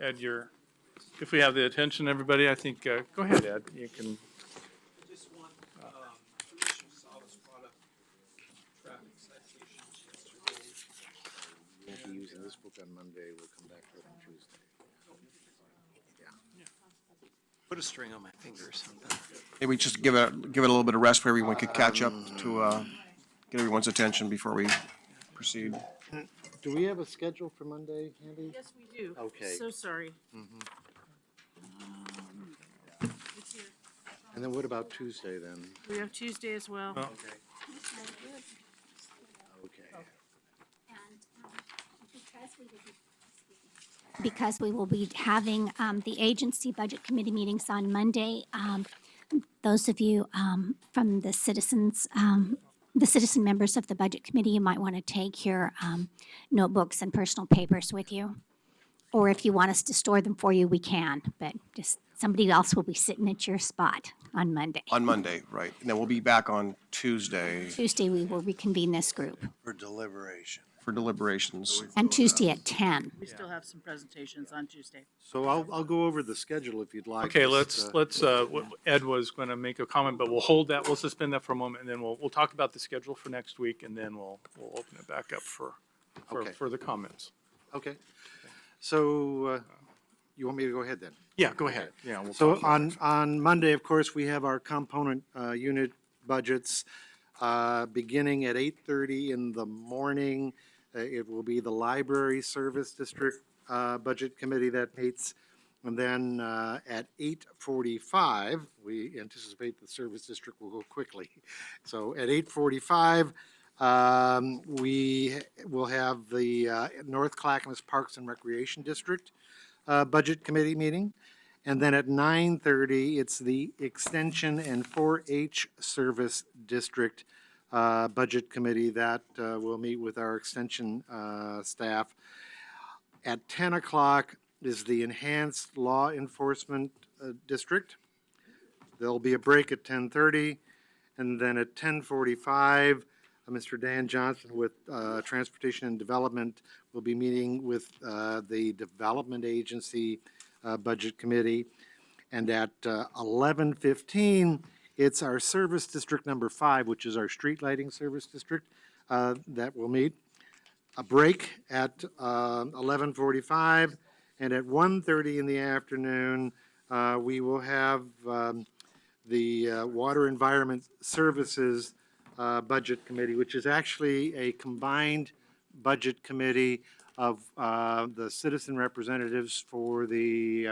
Ed, if we have the attention, everybody, I think, go ahead, Ed. You can. Just want, Commissioner Salas brought up traffic citations yesterday. We won't be using this book on Monday, we'll come back to it on Tuesday. Put a string on my fingers. Maybe just give it a little bit of rest where everyone could catch up to get everyone's attention before we proceed. Do we have a schedule for Monday, Andy? Yes, we do. Okay. So sorry. It's here. And then what about Tuesday then? We have Tuesday as well. Oh. Okay. Because we will be having the agency budget committee meetings on Monday. Those of you from the citizen members of the budget committee, you might want to take your notebooks and personal papers with you. Or if you want us to store them for you, we can, but just somebody else will be sitting at your spot on Monday. On Monday, right. And then we'll be back on Tuesday Tuesday, we will reconvene this group. For deliberation. for deliberations. And Tuesday at 10. We still have some presentations on Tuesday. So I'll go over the schedule if you'd like. Okay, Just, Ed was going to make a comment, but we'll hold that, we'll suspend that for a moment, and then we'll talk about the schedule for next week, and then we'll open it back up for Okay. further comments. Okay. So you want me to go ahead then? Yeah, go ahead. Yeah, we'll So talk about it. on Monday, of course, we have our component unit budgets beginning at 8:30 in the morning. It will be the Library Service District Budget Committee that meets. And then at 8:45, we anticipate the Service District will go quickly. So at 8:45, we will have the North Clackamas Parks and Recreation District Budget Committee meeting. And then at 9:30, it's the Extension and 4-H Service District Budget Committee that will meet with our Extension staff. At 10 o'clock is the Enhanced Law Enforcement District. There'll be a break at 10:30, and then at 10:45, Mr. Dan Johnson with Transportation and Development will be meeting with the Development Agency Budget Committee. And at 11:15, it's our Service District number 5, which is our Street Lighting Service District, that will meet. A break at 11:45, and at 1:30 in the afternoon, we will have the Water Environment Services Budget Committee, which is actually a combined budget committee of the citizen representatives for the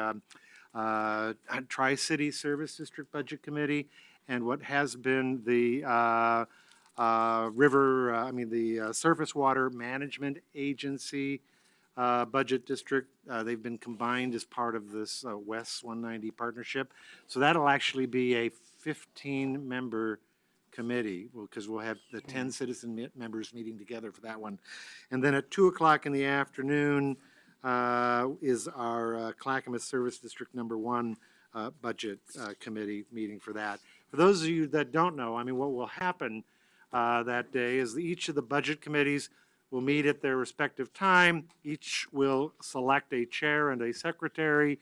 Tri-City Service District Budget Committee and what has been the Surface Water Management Agency Budget District. They've been combined as part of this West 190 partnership. So that'll actually be a 15-member committee, because we'll have the 10 citizen members meeting together for that one. And then at 2 o'clock in the afternoon is our Clackamas Service District number 1 Budget Committee meeting for that. For those of you that don't know, what will happen that day is each of the budget committees will meet at their respective time. Each will select a chair and a secretary.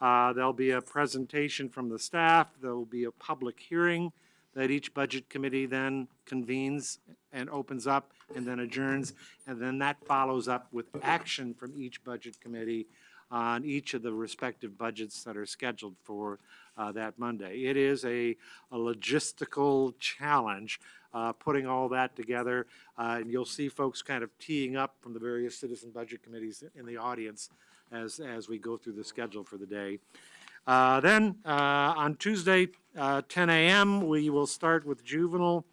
There'll be a presentation from the staff. There'll be a public hearing that each budget committee then convenes and opens up and then adjourns. And then that follows up with action from each budget committee on each of the respective budgets that are scheduled for that Monday. It is a logistical challenge putting all that together. And you'll see folks kind of teeing up from the various citizen budget committees in the audience as we go through the schedule for the day. Then on Tuesday, 10 a.m., we will start with juvenile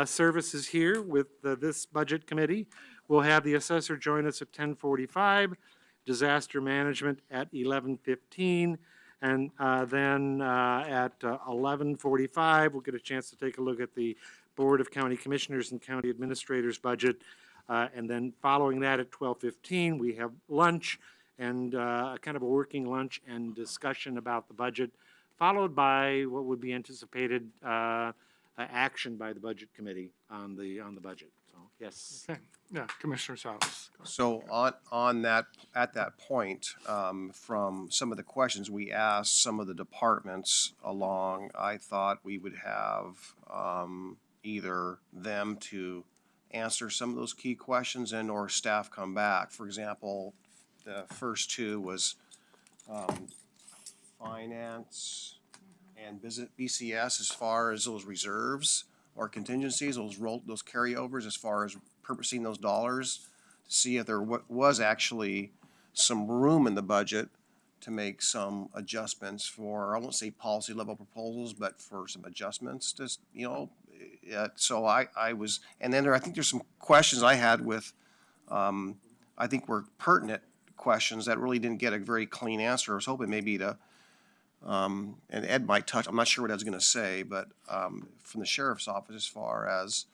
services here with this budget committee. We'll have the assessor join us at 10:45, disaster management at 11:15, and then at 11:45, we'll get a chance to take a look at the Board of County Commissioners and County Administrators budget. And then following that at 12:15, we have lunch and kind of a working lunch and discussion about the budget, followed by what would be anticipated action by the budget committee on the budget. So, yes. Okay, yeah, Commissioner Salas. So on that, at that point, from some of the questions we asked some of the departments along, I thought we would have, either them to answer some of those key questions and or staff come back. For example, the first two was, finance and visit BCS as far as those reserves or contingencies, those carryovers as far as purposing those dollars to see if there was actually some room in the budget to make some adjustments for, I won't say policy level proposals, but for some adjustments, just, so I was, and then I think there's some questions I had with, I think were pertinent questions that really didn't get a very clean answer. I was hoping maybe to, and Ed might touch, I'm not sure what Ed's gonna say, but, from the sheriff's office as far as,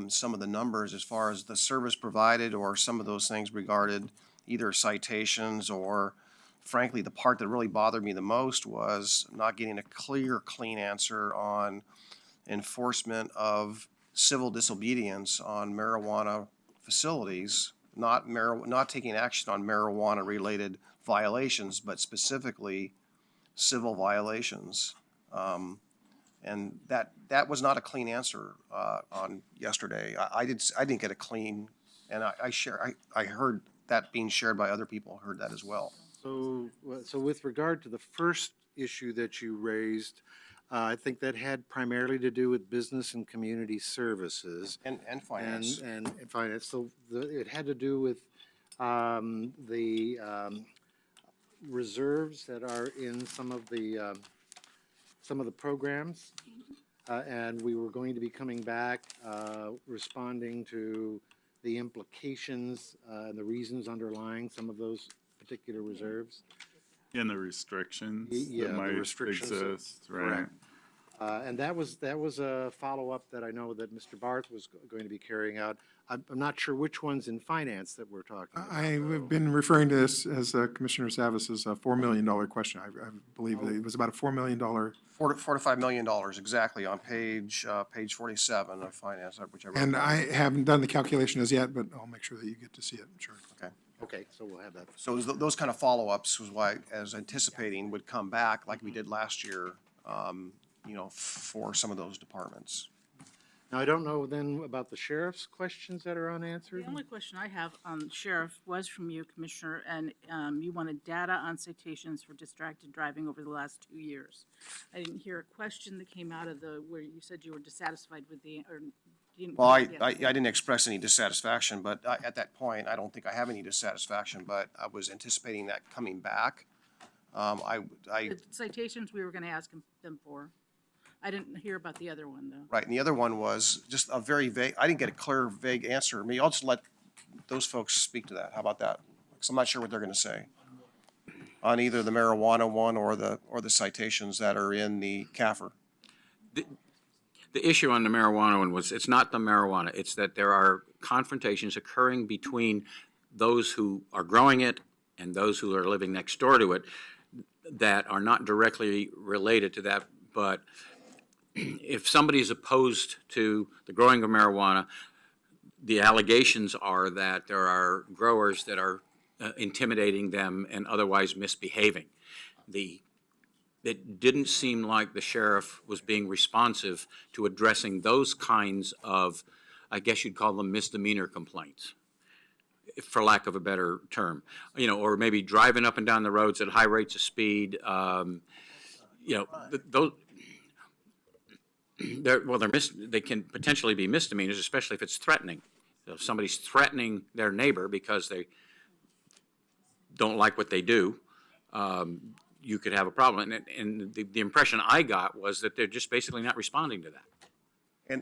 some of the numbers, as far as the service provided or some of those things regarded either citations or frankly, the part that really bothered me the most was not getting a clear, clean answer on enforcement of civil disobedience on marijuana facilities, not taking action on marijuana-related violations, but specifically civil violations. And that was not a clean answer on yesterday. I didn't get a clean, and I heard that being shared by other people, heard that as well. So with regard to the first issue that you raised, I think that had primarily to do with business and community services. And finance. And finance. So it had to do with the reserves that are in some of the programs. And we were going to be coming back, responding to the implications and the reasons underlying some of those particular reserves. And the restrictions Yeah, that the might restrictions, exist, right? correct. And that was a follow-up that I know that Mr. Barth was going to be carrying out. I'm not sure which one's in finance that we're talking about. I've been referring to this as Commissioner Savis's $4 million question. I believe it was about a $4 million. $4 to $5 million, exactly, on page 47 of finance, which I wrote. And I haven't done the calculation as yet, but I'll make sure that you get to see it, sure. Okay. Okay, so we'll have that. So it was those kind of follow-ups was why, as anticipating, would come back like we did last year, for some of those departments. Now, I don't know then about the sheriff's questions that are unanswered. The only question I have on Sheriff was from you, Commissioner, and you wanted data on citations for distracted driving over the last 2 years. I didn't hear a question that came out of where you said you were dissatisfied with or you didn't. Well, I yeah. didn't express any dissatisfaction, but at that point, I don't think I have any dissatisfaction, but I was anticipating that coming back. The citations we were gonna ask them for. I didn't hear about the other one, though. Right, and the other one was just a very vague, I didn't get a clear, vague answer. Maybe I'll just let those folks speak to that. How about that? Because I'm not sure what they're gonna say on either the marijuana one or the citations that are in the CAFR. The issue on the marijuana one was, it's not the marijuana, it's that there are confrontations occurring between those who are growing it and those who are living next door to it that are not directly related to that, but if somebody is opposed to the growing of marijuana, the allegations are that there are growers that are intimidating them and otherwise misbehaving. It didn't seem like the sheriff was being responsive to addressing those kinds of, I guess you'd call them misdemeanor complaints, for lack of a better term, or maybe driving up and down the roads at high rates of speed. Those. They can potentially be misdemeanors, especially if it's threatening. So if somebody's threatening their neighbor because they don't like what they do, you could have a problem. And the impression I got was that they're just basically not responding to that.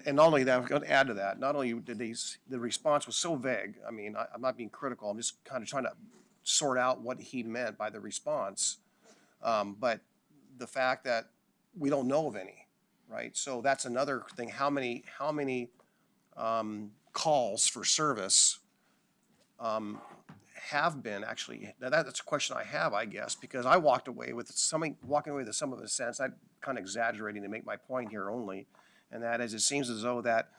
And not only that, I'm going to add to that, not only did the response was so vague, I mean, I'm not being critical, I'm just kind of trying to sort out what he meant by the response. But the fact that we don't know of any, right? So that's another thing, how many calls for service have been actually, that's a question I have, I guess, because I walked away with some of a sense, I'm kind of exaggerating to make my point here only, and that is, it seems as though that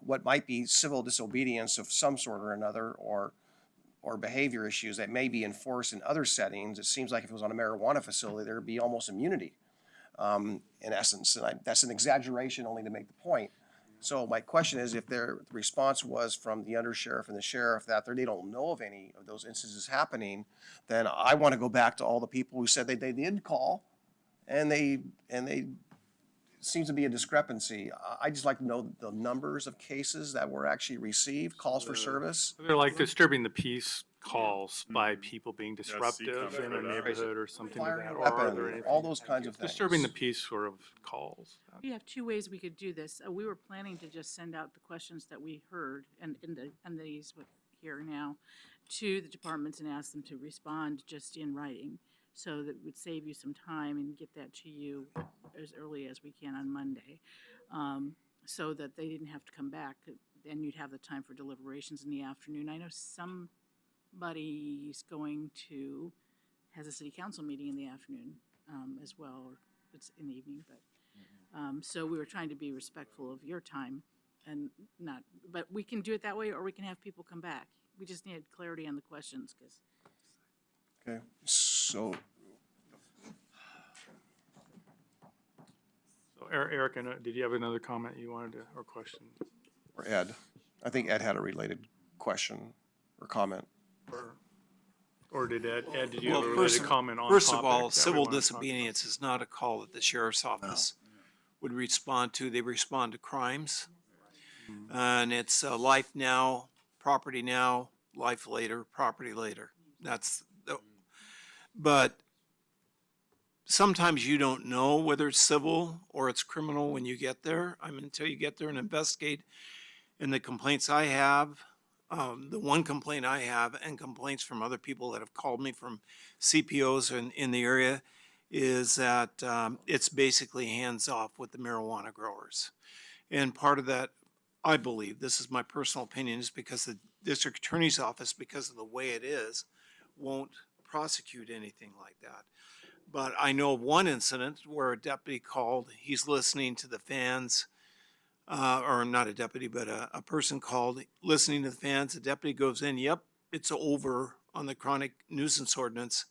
what might be civil disobedience of some sort or another, or behavior issues that may be enforced in other settings. It seems like if it was on a marijuana facility, there'd be almost immunity, in essence. And that's an exaggeration only to make the point. So my question is, if the response was from the undersheriff and the sheriff that they don't know of any of those instances happening, then I want to go back to all the people who said they did call, and they seems to be a discrepancy. I just like to know the numbers of cases that were actually received, calls for service. They're like disturbing the peace calls by Mm-hmm. people being see disruptive comment in for a that. neighborhood or something like Firing that. a Or are there weapon, anything? all those kinds of things. Disturbing the peace sort of calls. We have two ways we could do this. We were planning to just send out the questions that we heard and these here now to the departments and ask them to respond just in writing. So that would save you some time and get that to you as early as we can on Monday. So that they didn't have to come back, then you'd have the time for deliberations in the afternoon. I know somebody's has a city council meeting in the afternoon as well, or it's in the evening, but, so we were trying to be respectful of your time and but we can do it that way, or we can have people come back. We just need clarity on the questions, because Okay, so So Eric, did you have another comment you wanted to, or question? or Ed, I think Ed had a related question or comment. Or did Ed, did you Well, have a first related of- comment on First of topic all, that we civil wanna talk about? disobedience is not a call that the sheriff's office would respond to. They respond to crimes. And it's life now, property now, life later, property later. But sometimes you don't know whether it's civil or it's criminal when you get there. I mean, until you get there and investigate. And the complaints I have, the one complaint I have, and complaints from other people that have called me from CPOs in the area, is that it's basically hands off with the marijuana growers. And part of that, I believe, this is my personal opinion, is because the district attorney's office, because of the way it is, won't prosecute anything like that. But I know of one incident where a deputy called, he's listening to the fans, or not a deputy, but a person called, listening to the fans. The deputy goes in, yep, it's over on the chronic nuisance ordinance,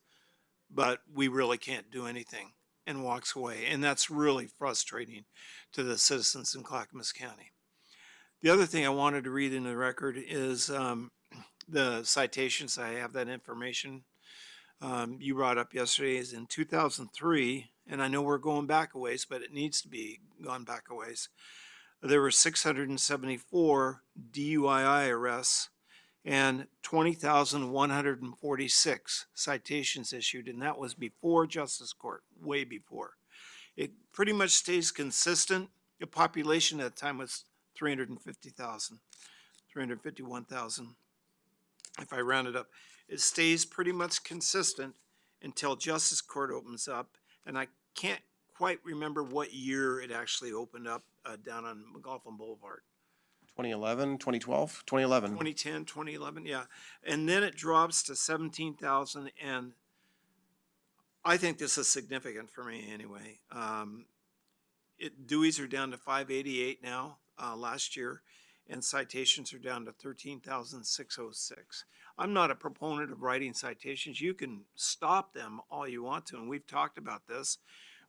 but we really can't do anything, and walks away. And that's really frustrating to the citizens in Clackamas County. The other thing I wanted to read in the record is the citations. I have that information. You brought up yesterday is in 2003, and I know we're going back a ways, but it needs to be gone back a ways. There were 674 DUI arrests and 20,146 citations issued, and that was before Justice Court, way before. It pretty much stays consistent. The population at the time was 350,000, 351,000. If I round it up, it stays pretty much consistent until Justice Court opens up, and I can't quite remember what year it actually opened up down on McGoffin Boulevard. 2011, 2012, 2011. 2010, 2011, yeah. And then it drops to 17,000, and I think this is significant for me anyway. Deweys are down to 588 now, last year, and citations are down to 13,606. I'm not a proponent of writing citations. You can stop them all you want to, and we've talked about this.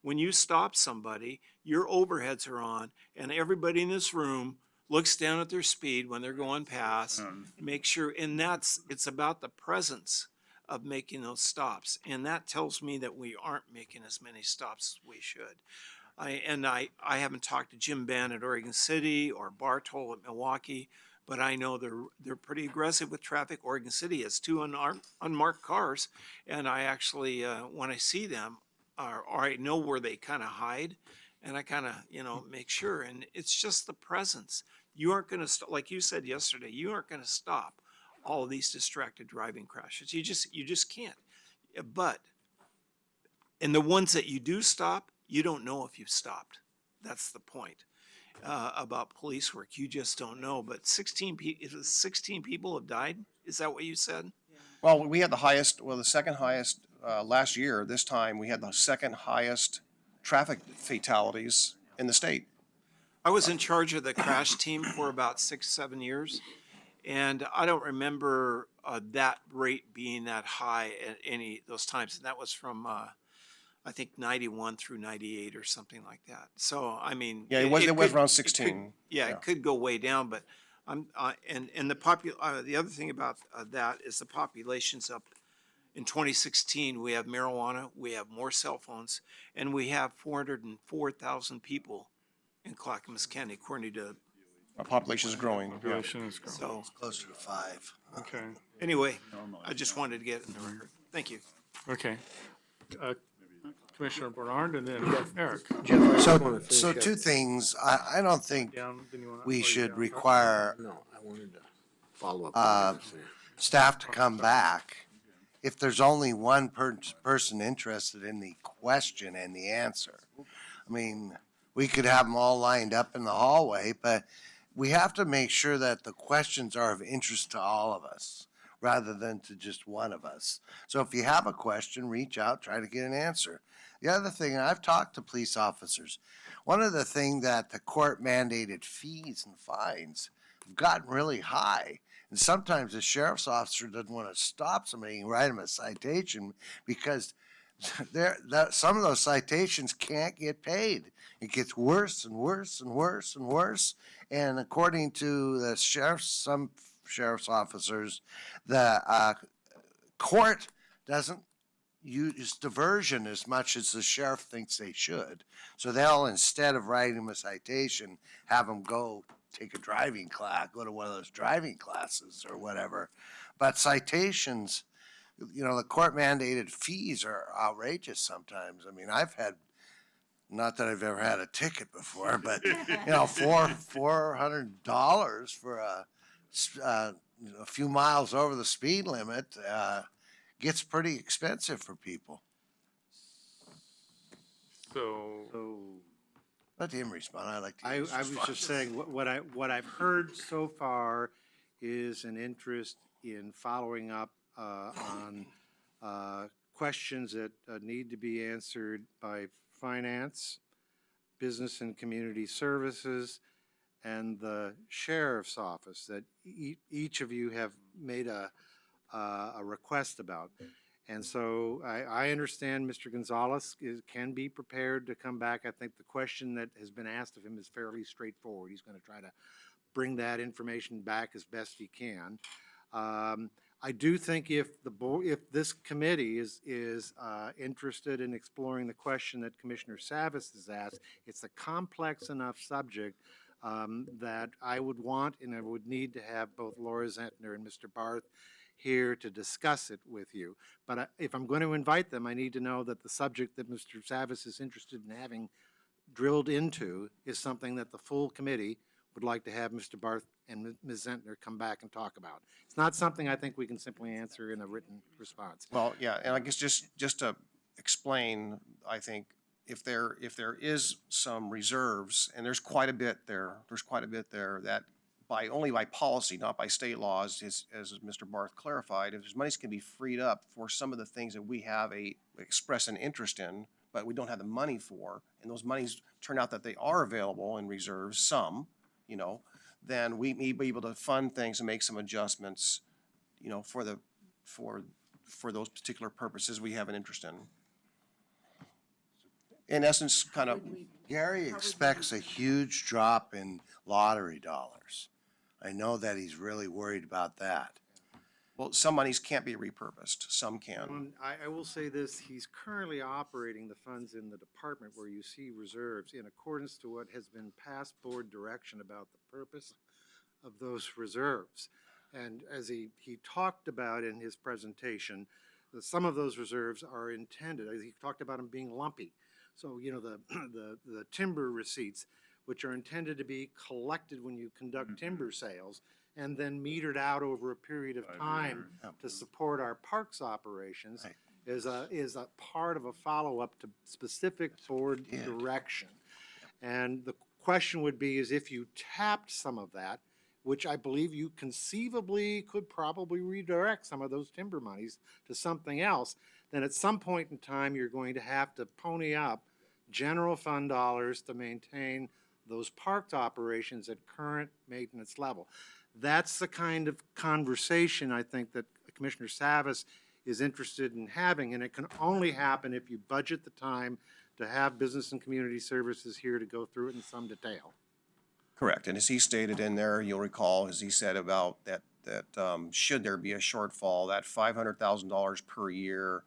When you stop somebody, your overheads are on, and everybody in this room looks down at their speed when they're going past, make sure, and it's about the presence of making those stops. And that tells me that we aren't making as many stops as we should. I haven't talked to Jim Bann at Oregon City or Bartol at Milwaukee, but I know they're pretty aggressive with traffic. Oregon City has 2 unmarked cars, and I actually, when I see them, or I know where they kind of hide, and I kind of, make sure. And it's just the presence. You aren't going to, like you said yesterday, you aren't going to stop all of these distracted driving crashes. You just can't. But, and the ones that you do stop, you don't know if you've stopped. That's the point about police work. You just don't know. But 16 people have died. Is that what you said? Well, we had the second highest last year. This time we had the second highest traffic fatalities in the state. I was in charge of the crash team for about 6, 7 years, and I don't remember that rate being that high at any of those times. And that was from, I think, 91 through 98 or something like that. So, I mean. Yeah, it was could- around it could- 16. Yeah, Yeah. it could go way down, but and the other thing about that is the population's up. In 2016, we have marijuana, we have more cell phones, and we have 404,000 people in Clackamas County, according to, Our population is growing. Yeah. Population is growing. so, Closer to 5. Okay, anyway, I just wanted to get it in the record. Thank you. okay. Commissioner Bernard and then Eric. So two things. I don't think Down, then you wanna- we oh, you're should down. require No, I wanted to follow up. staff to come back if there's only one person interested in the question and the answer. I mean, we could have them all lined up in the hallway, but we have to make sure that the questions are of interest to all of us rather than to just one of us. So if you have a question, reach out, try to get an answer. The other thing, I've talked to police officers. One of the things that the court mandated fees and fines have gotten really high. And sometimes the sheriff's officer doesn't want to stop somebody and write them a citation because some of those citations can't get paid. It gets worse and worse and worse and worse. And according to the some sheriff's officers, the court doesn't use diversion as much as the sheriff thinks they should. So they'll, instead of writing them a citation, have them go take a driving class, go to one of those driving classes or whatever. But citations, the court mandated fees are outrageous sometimes. I mean, I've had, not that I've ever had a ticket before, but, $400 for a few miles over the speed limit, gets pretty expensive for people. So, Let him respond. I like to. I was just saying, what I've heard so far is an interest in following up on questions that need to be answered by finance, business and community services, and the sheriff's office that each of you have made a request about. And so I understand Mr. Gonzalez can be prepared to come back. I think the question that has been asked of him is fairly straightforward. He's going to try to bring that information back as best he can. I do think if this committee is interested in exploring the question that Commissioner Savas has asked, it's a complex enough subject that I would want and I would need to have both Laura Zentner and Mr. Barth here to discuss it with you. But if I'm going to invite them, I need to know that the subject that Mr. Savas is interested in having drilled into is something that the full committee would like to have Mr. Barth and Ms. Zentner come back and talk about. It's not something I think we can simply answer in a written response. Well, yeah, and I guess just to explain, I think if there is some reserves, and there's quite a bit there that only by policy, not by state laws, as Mr. Barth clarified, if there's monies can be freed up for some of the things that we have express an interest in, but we don't have the money for, and those monies turn out that they are available in reserves, then we may be able to fund things and make some adjustments, for those particular purposes we have an interest in. In essence, kind of, Gary expects a huge drop in lottery dollars. I know that he's really worried about that. well, some monies can't be repurposed, some can. I will say this, he's currently operating the funds in the department where you see reserves in accordance to what has been past board direction about the purpose of those reserves. And as he talked about in his presentation, that some of those reserves are intended, he talked about them being lumpy. So, the timber receipts, which are intended to be collected when you conduct timber sales and then metered out over a period of time to support our parks operations, Right. is a part of a follow-up to specific board direction. And the question would be is if you tapped some of that, which I believe you conceivably could probably redirect some of those timber monies to something else, then at some point in time, you're going to have to pony up general fund dollars to maintain those parked operations at current maintenance level. That's the kind of conversation I think that Commissioner Savas is interested in having, and it can only happen if you budget the time to have Business and Community Services here to go through it in some detail. Correct, and as he stated in there, you'll recall, as he said about that, should there be a shortfall, that $500,000 per year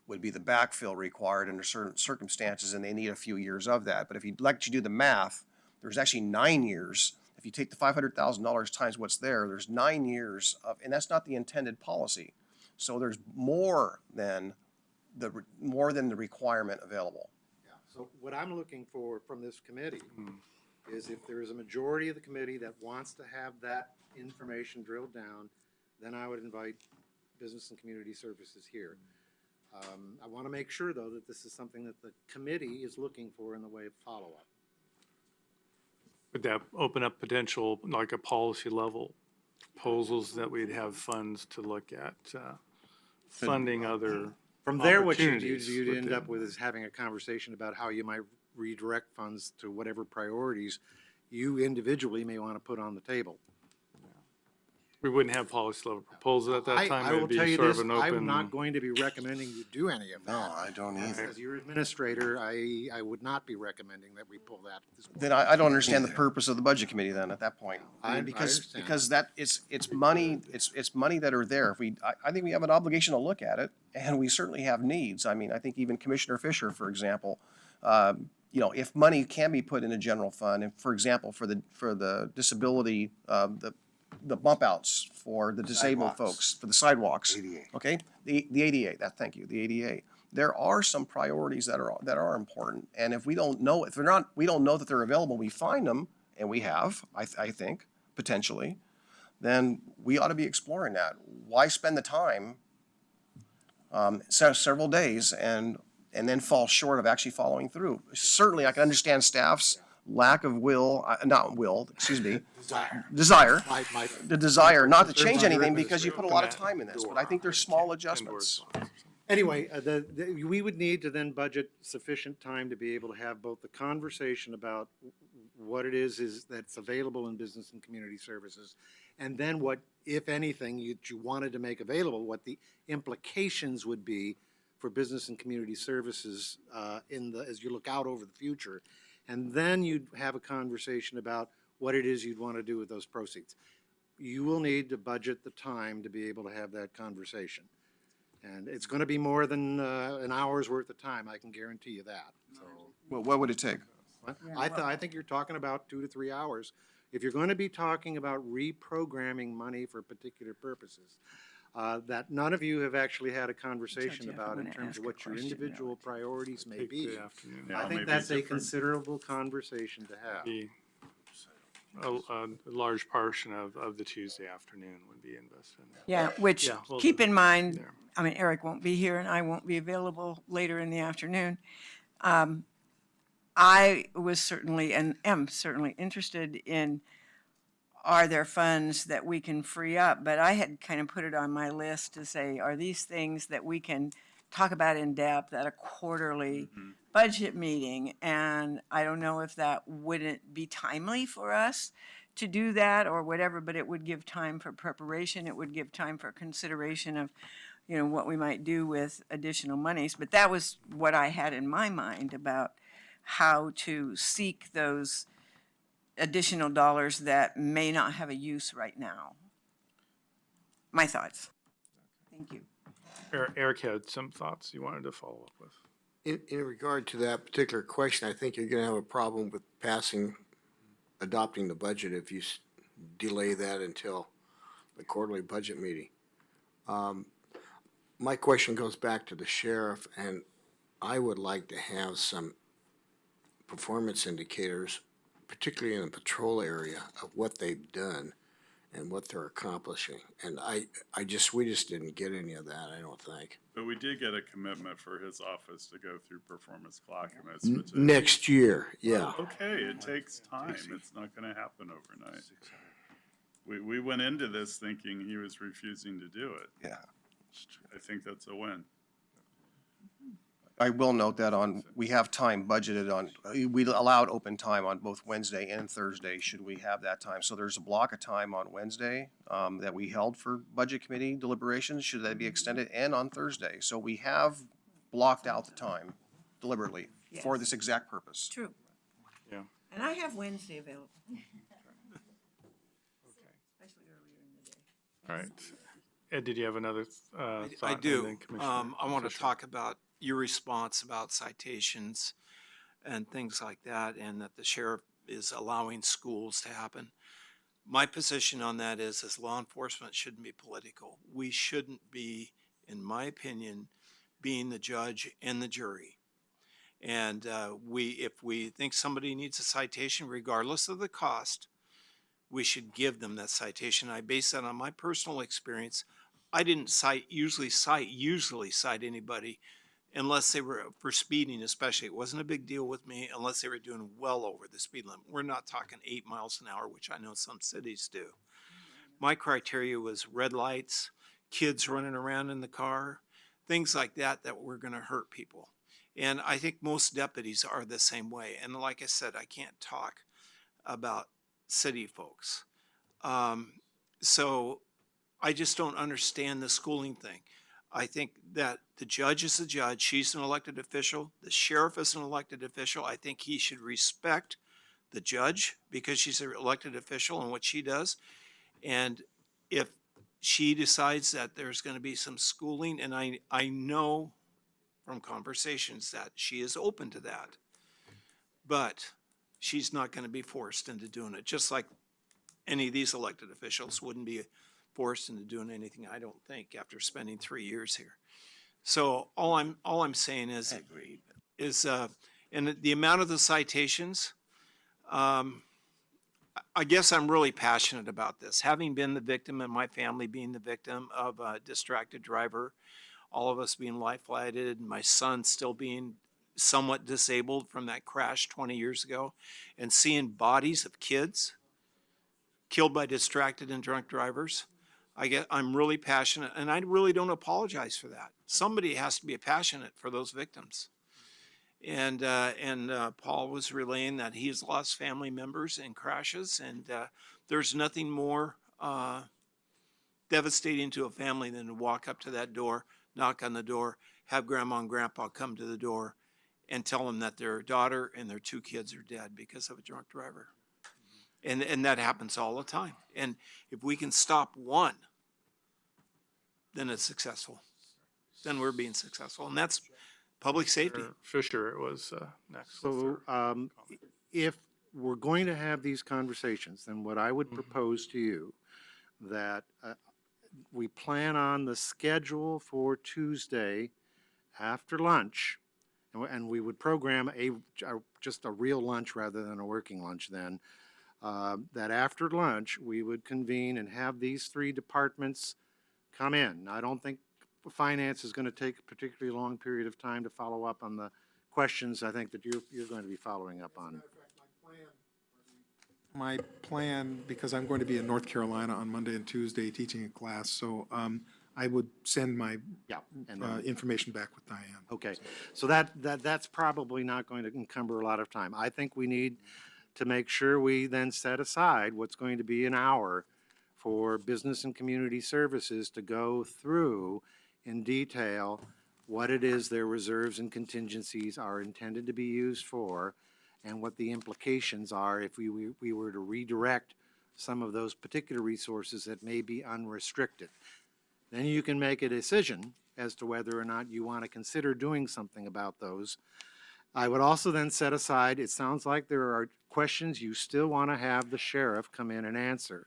would be the backfill required under certain circumstances, and they need a few years of that. But if you'd like to do the math, there's actually 9 years. If you take the $500,000 times what's there, there's 9 years of, and that's not the intended policy. So there's more than the requirement available. So what I'm looking for from this committee is if there is a majority of the committee that wants to have that information drilled down, then I would invite Business and Community Services here. I want to make sure, though, that this is something that the committee is looking for in the way of follow-up. Would that open up potential, like a policy level proposals that we'd have funds to look at, funding other From there, what opportunities you'd end within- up with is having a conversation about how you might redirect funds to whatever priorities you individually may want to put on the table. We wouldn't have policy level proposals at that time. I will It'd be tell you sort of this, an I'm open- not going to be recommending you do any of No, that. I don't either. As your administrator, I would not be recommending that we pull that at this point. Then I don't understand the purpose of the budget committee then at that point. I Because understand. that, it's money, it's money that are there. If I think we have an obligation to look at it, and we certainly have needs. I mean, I think even Commissioner Fisher, for example, if money can be put in a general fund, and for example, for the disability, the bump outs for the disabled Sidewalks. folks, for the sidewalks. ADA. Okay, the ADA, thank you, the ADA. There are some priorities that are important, and if we don't know, we don't know that they're available, we find them, and we have, I think, potentially, then we ought to be exploring that. Why spend the time, several days and then fall short of actually following through? Certainly, I can understand staff's lack of desire, the desire not to change anything because you put a lot of time in this, but I think there's small adjustments. Anyway, we would need to then budget sufficient time to be able to have both the conversation about what it is that's available in Business and Community Services, and then what, if anything, you wanted to make available, what the implications would be for Business and Community Services as you look out over the future. And then you'd have a conversation about what it is you'd want to do with those proceeds. You will need to budget the time to be able to have that conversation. And it's going to be more than an hour's worth of time, I can guarantee you that. So, Well, what would it take? I think you're talking about 2 to 3 hours. If you're going to be talking about reprogramming money for particular purposes, that none of you have actually had a conversation Jeff, about I'm in gonna terms ask of a what your question individual priorities may Take be. the afternoon. Yeah, I maybe think that's a different. considerable conversation to have. Be a large portion of the Tuesday afternoon would be invested in that. Yeah, which, Yeah, we'll keep do in mind, there. I mean, Eric won't be here and I won't be available later in the afternoon. I was certainly and am certainly interested in, are there funds that we can free up? But I had kind of put it on my list to say, are these things that we can talk about in depth at a quarterly budget meeting? And I don't know if that wouldn't be timely for us to do that or whatever, but it would give time for preparation. It would give time for consideration of, what we might do with additional monies. But that was what I had in my mind about how to seek those additional dollars that may not have a use right now. My thoughts. Thank you. Eric had some thoughts you wanted to follow up with. In regard to that particular question, I think you're gonna have a problem with adopting the budget if you delay that until the quarterly budget meeting. My question goes back to the sheriff, and I would like to have some performance indicators, particularly in the patrol area, of what they've done and what they're accomplishing. And we just didn't get any of that, I don't think. But we did get a commitment for his office to go through performance documents. which is- Next year, yeah. Okay, it takes time. It's not gonna happen overnight. We went into this thinking he was refusing to do it. Yeah. I think that's a win. I will note that we have time budgeted we allowed open time on both Wednesday and Thursday, should we have that time. So there's a block of time on Wednesday, that we held for budget committee deliberations, should that be extended, and on Thursday. So we have blocked out the time deliberately for Yes. this exact purpose. True. Yeah. And I have Wednesday available. Especially earlier in the day. All right. Ed, did you have another thought? I And do. then Commissioner I want to Fisher. talk about your response about citations and things like that, and that the sheriff is allowing schools to happen. My position on that is law enforcement shouldn't be political. We shouldn't be, in my opinion, being the judge and the jury. And if we think somebody needs a citation, regardless of the cost, we should give them that citation. I base that on my personal experience. I didn't usually cite anybody unless they were for speeding, especially. It wasn't a big deal with me unless they were doing well over the speed limit. We're not talking 8 miles an hour, which I know some cities do. My criteria was red lights, kids running around in the car, things like that were going to hurt people. And I think most deputies are the same way. And like I said, I can't talk about city folks. So I just don't understand the schooling thing. I think that the judge is the judge. She's an elected official. The sheriff is an elected official. I think he should respect the judge because she's an elected official and what she does. And if she decides that there's going to be some schooling, and I know from conversations that she is open to that, but she's not going to be forced into doing it, just like any of these elected officials wouldn't be forced into doing anything, I don't think, after spending 3 years here. So all I'm saying is, and the amount of the citations, I guess I'm really passionate about this. Having been the victim and my family being the victim of a distracted driver, all of us being life-flighted, my son still being somewhat disabled from that crash 20 years ago, and seeing bodies of kids killed by distracted and drunk drivers. I'm really passionate, and I really don't apologize for that. Somebody has to be passionate for those victims. And Paul was relaying that he's lost family members in crashes, and there's nothing more devastating to a family than to walk up to that door, knock on the door, have grandma and grandpa come to the door and tell them that their daughter and their 2 kids are dead because of a drunk driver. And that happens all the time. And if we can stop one, then it's successful. Then we're being successful. And that's public safety. Fisher, it was next. So if we're going to have these conversations, then what I would propose to you, that we plan on the schedule for Tuesday after lunch, and we would program just a real lunch rather than a working lunch then, that after lunch, we would convene and have these 3 departments come in. I don't think finance is going to take a particularly long period of time to follow up on the questions I think that you're going to be following up on. My plan, because I'm going to be in North Carolina on Monday and Tuesday teaching a class, so I would send my Yeah. And then, information back with Diane. okay, so that's probably not going to encumber a lot of time. I think we need to make sure we then set aside what's going to be an hour for business and community services to go through in detail what it is their reserves and contingencies are intended to be used for, and what the implications are if we were to redirect some of those particular resources that may be unrestricted. Then you can make a decision as to whether or not you want to consider doing something about those. I would also then set aside, it sounds like there are questions you still want to have the sheriff come in and answer.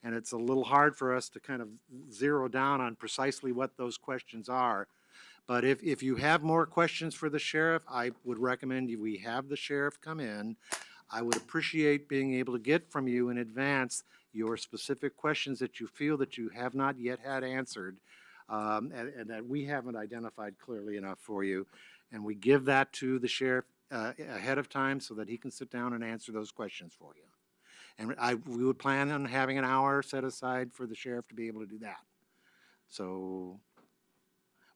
And it's a little hard for us to kind of zero down on precisely what those questions are. But if you have more questions for the sheriff, I would recommend we have the sheriff come in. I would appreciate being able to get from you in advance your specific questions that you feel that you have not yet had answered, and that we haven't identified clearly enough for you. And we give that to the sheriff ahead of time so that he can sit down and answer those questions for you. And we would plan on having an hour set aside for the sheriff to be able to do that. So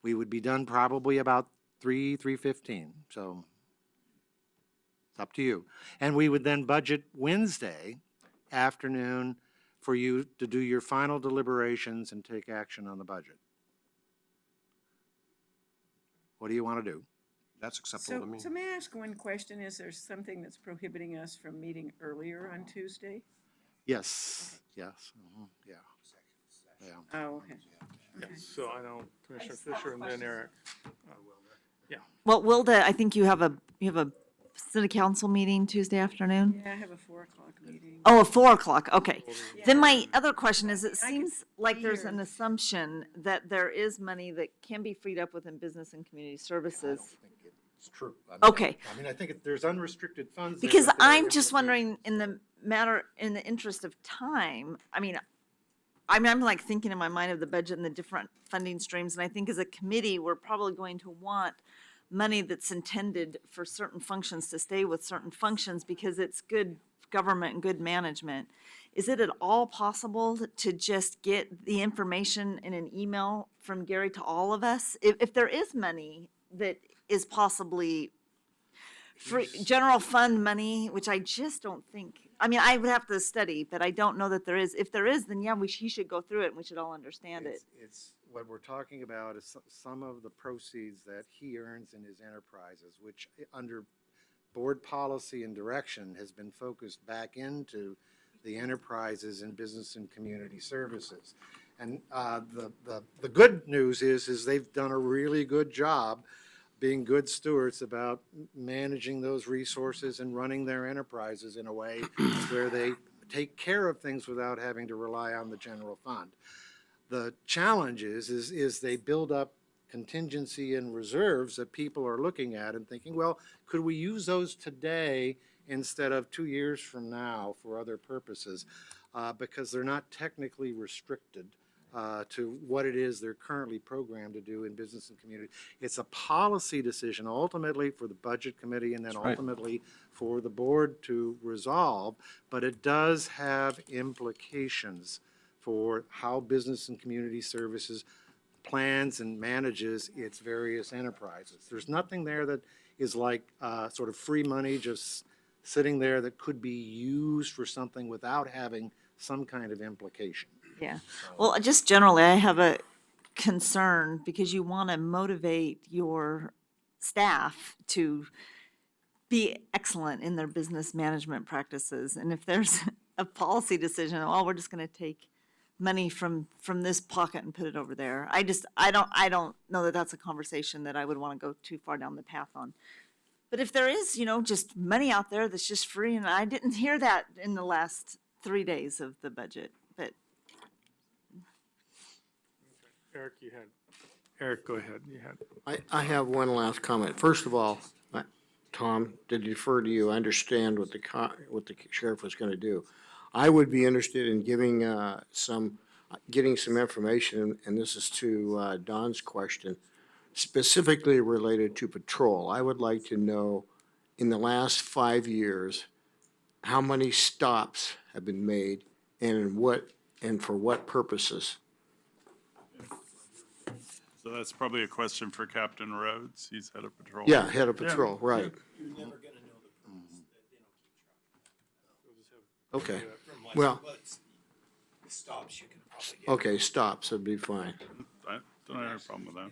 we would be done probably about 3:15, so it's up to you. And we would then budget Wednesday afternoon for you to do your final deliberations and take action on the budget. What do you want to do? That's acceptable to me. So may I ask one question? Is there something that's prohibiting us from meeting earlier on Tuesday? Yes, yes, yeah. Yeah. Oh, okay. So I know Commissioner Fisher and then Eric. Well, Wilda, I think you have a city council meeting Tuesday afternoon? Yeah, I have a 4 o'clock meeting. Oh, at 4 o'clock, okay. Then my Yeah. other question is, it I can seems like there's be an here. assumption that there is money that can be freed up within business and community services. It's true. Okay. I mean, I think there's unrestricted funds. there, Because but there are I'm just implications. wondering, in the interest of time, I'm like thinking in my mind of the budget and the different funding streams, and I think as a committee, we're probably going to want money that's intended for certain functions to stay with certain functions because it's good government and good management. Is it at all possible to just get the information in an email from Gary to all of us? If there is money that is possibly free, general fund money, which I just don't think, I would have to study, but I don't know that there is. If there is, then yeah, he should go through it and we should all understand it. It's, what we're talking about is some of the proceeds that he earns in his enterprises, which under board policy and direction has been focused back into the enterprises in business and community services. And the good news is they've done a really good job being good stewards about managing those resources and running their enterprises in a way where they take care of things without having to rely on the general fund. The challenge is they build up contingency and reserves that people are looking at and thinking, well, could we use those today instead of 2 years from now for other purposes? Because they're not technically restricted to what it is they're currently programmed to do in business and community. It's a policy decision ultimately for the budget committee and then right. ultimately for the board to resolve, but it does have implications for how business and community services plans and manages its various enterprises. There's nothing there that is like sort of free money just sitting there that could be used for something without having some kind of implication. Yeah. Well, just generally, I have a concern because you want to motivate your staff to be excellent in their business management practices. And if there's a policy decision, oh, we're just going to take money from this pocket and put it over there. I don't know that that's a conversation that I would want to go too far down the path on. But if there is, just money out there that's just free, and I didn't hear that in the last 3 days of the budget, but Eric, go ahead. You had. I have one last comment. First of all, Tom, to defer to you, I understand what the sheriff was gonna do. I would be interested in getting some information, and this is to Don's question, specifically related to patrol. I would like to know, in the last 5 years, how many stops have been made and for what purposes? So that's probably a question for Captain Rhodes. He's head of patrol. Yeah, head of patrol, right. Okay, well. Stops you can probably get. Okay, stops would be fine. I don't have a problem with that.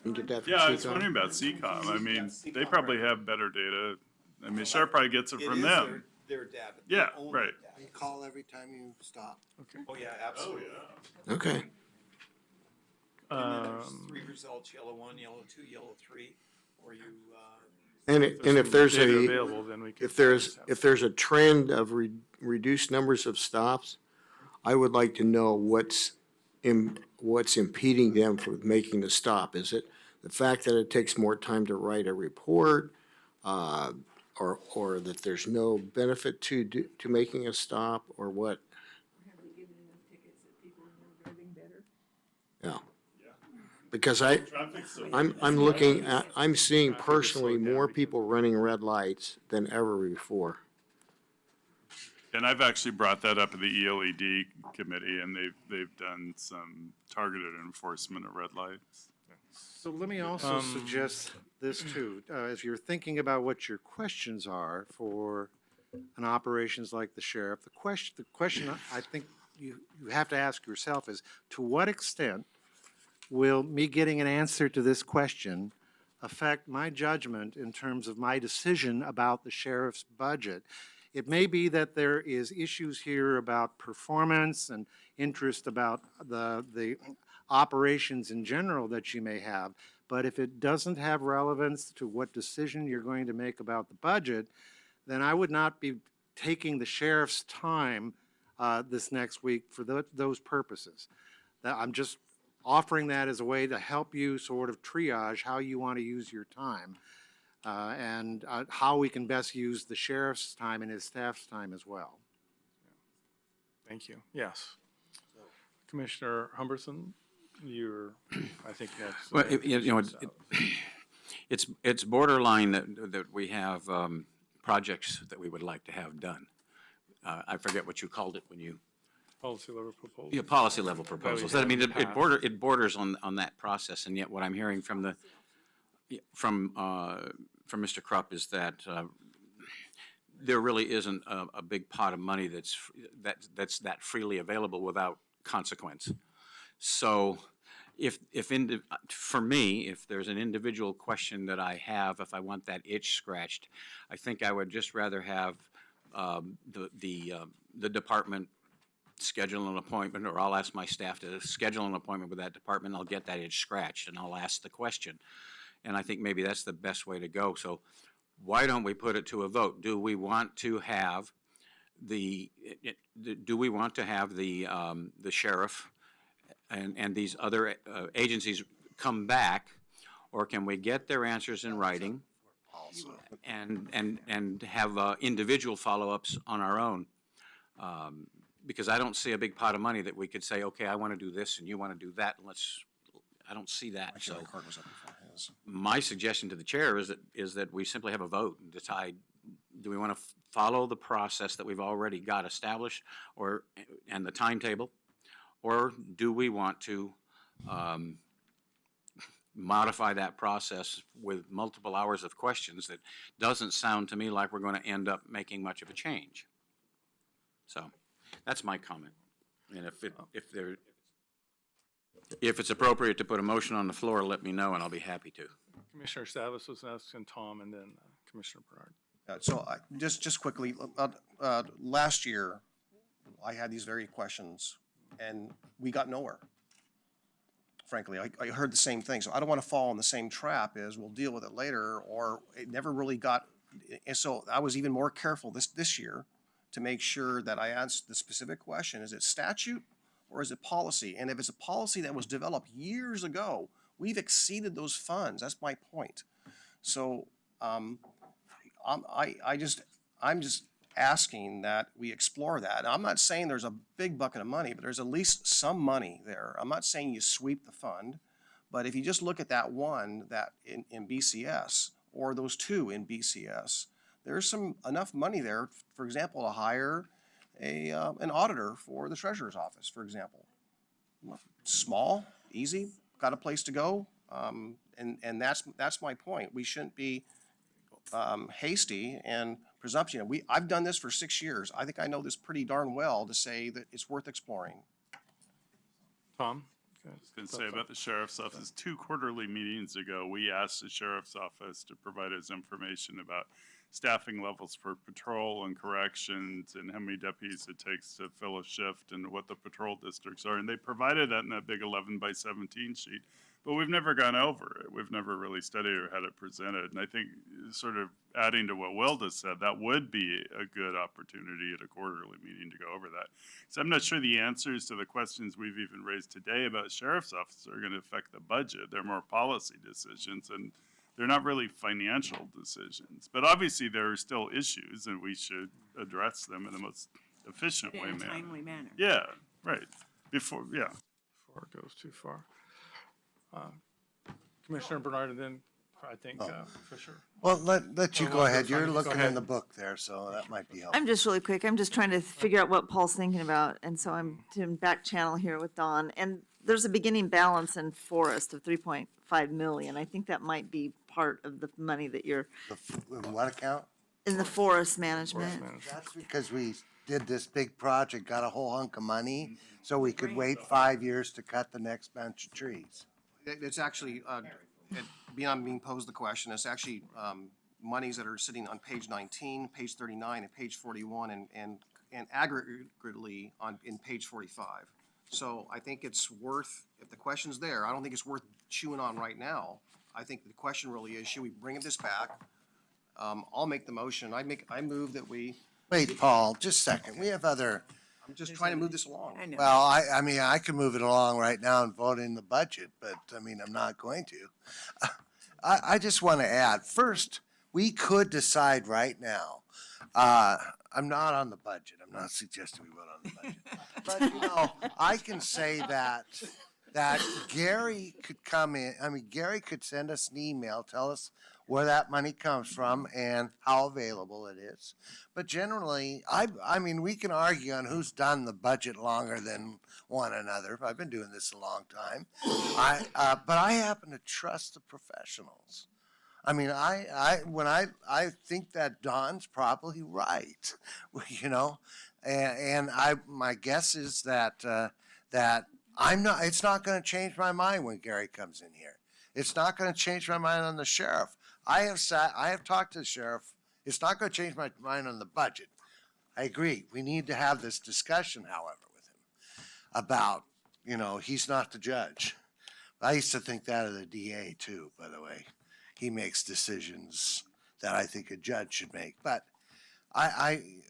You get that from Yeah, I was CCOM? wondering about CCOM. I mean, they probably have better data. I mean, Sheriff probably gets it from them. Their data. Yeah, right. You call every time you stop. Oh, yeah, absolutely. Okay, Three results, yellow 1, yellow 2, yellow 3, or you, and if there's data a, available, then we could. if there's a trend of reduced numbers of stops, I would like to know what's impeding them from making the stop. Is it the fact that it takes more time to write a report, or that there's no benefit to making a stop, or what? Have they given enough tickets that people are driving better? Yeah. Because I'm seeing personally more people running red lights than ever before. And I've actually brought that up at the ELED committee, and they've done some targeted enforcement of red lights. So let me also suggest this too, as you're thinking about what your questions are for an operations like the sheriff, the question I think you have to ask yourself is, to what extent will me getting an answer to this question affect my judgment in terms of my decision about the sheriff's budget? It may be that there is issues here about performance and interest about the operations in general that you may have, but if it doesn't have relevance to what decision you're going to make about the budget, then I would not be taking the sheriff's time this next week for those purposes. I'm just offering that as a way to help you sort of triage how you want to use your time and how we can best use the sheriff's time and his staff's time as well. Thank you. Yes. Commissioner Humberson, I think next. Well, it's borderline that we have projects that we would like to have done. I forget what you called it when you. Policy level proposal. Yeah, policy level proposals. I mean, it borders on that process, and yet what I'm hearing from Mr. Krupp is that there really isn't a big pot of money that's that freely available without consequence. So for me, if there's an individual question that I have, if I want that itch scratched, I think I would just rather have the department schedule an appointment, or I'll ask my staff to schedule an appointment with that department. I'll get that itch scratched and I'll ask the question. And I think maybe that's the best way to go. So why don't we put it to a vote? Do we want to have the sheriff and these other agencies come back, or can we get their answers in writing and have individual follow-ups on our own? Because I don't see a big pot of money that we could say, okay, I want to do this and you want to do that. I don't see that. So my suggestion to the chair is that we simply have a vote and decide, do we want to follow the process that we've already got established and the timetable, or do we want to modify that process with multiple hours of questions? That doesn't sound to me like we're going to end up making much of a change. So that's my comment. And if it's appropriate to put a motion on the floor, let me know and I'll be happy to. Commissioner Savas was asking Tom, and then Commissioner Bernard. So just quickly, last year, I had these very questions and we got nowhere. Frankly, I heard the same thing. So I don't want to fall in the same trap as we'll deal with it later, or it never really got. And so I was even more careful this year to make sure that I asked the specific question: is it statute or is it policy? And if it's a policy that was developed years ago, we've exceeded those funds. That's my point. So I'm just asking that we explore that. I'm not saying there's a big bucket of money, but there's at least some money there. I'm not saying you sweep the fund, but if you just look at that one that in BCS, or those two in BCS, there's enough money there, for example, to hire an auditor for the treasurer's office, for example. Small, easy, got a place to go, and that's my point. We shouldn't be hasty and presumption. I've done this for 6 years. I think I know this pretty darn well to say that it's worth exploring. Tom? I was going to say about the sheriff's office, 2 quarterly meetings ago, we asked the sheriff's office to provide us information about staffing levels for patrol and corrections and how many deputies it takes to fill a shift and what the patrol districts are. And they provided that in that big 11x17 sheet, but we've never gone over it. We've never really studied or had it presented. And I think sort of adding to what Will just said, that would be a good opportunity at a quarterly meeting to go over that. So I'm not sure the answers to the questions we've even raised today about sheriff's office are going to affect the budget. They're more policy decisions, and they're not really financial decisions. But obviously there are still issues, and we should address them in the most efficient way. In a timely manner. Yeah, right. Before Before it goes too far. Commissioner Bernard, and then I think, for sure. Well, let you Oh, go well, ahead. that's You're fine. Go looking in ahead. the book there, so that might be helpful. I'm just really quick. I'm just trying to figure out what Paul's thinking about. And so I'm doing back channel here with Don. And there's a beginning balance in forest of 3.5 million. I think that might be part of the money that you're In what account? in the forest management. That's because we did this big project, got a whole hunk of money, so we could wait 5 years to cut the next bunch of trees. It's actually, beyond being posed the question, it's actually monies that are sitting on page 19, page 39, and page 41, and aggregately in page 45. So I think it's worth, if the question's there, I don't think it's worth chewing on right now. I think the question really is, should we bring this back? I'll make the motion. I move that we, Wait, Paul, just a second. We have other, I'm just trying to move this along. I know. well, I mean, I can move it along right now and vote in the budget, but I mean, I'm not going to. I just want to add, first, we could decide right now, I'm not on the budget. I'm not suggesting we vote on the budget. But, you know, I can say that Gary could come in, I mean, Gary could send us an email, tell us where that money comes from and how available it is. But generally, I mean, we can argue on who's done the budget longer than one another. I've been doing this a long time. But I happen to trust the professionals. I mean, I think that Don's probably right, you know? And my guess is that it's not gonna change my mind when Gary comes in here. It's not gonna change my mind on the sheriff. I have talked to the sheriff. It's not gonna change my mind on the budget. I agree. We need to have this discussion, however, with him about, you know, he's not the judge. I used to think that of the DA too, by the way. He makes decisions that I think a judge should make. But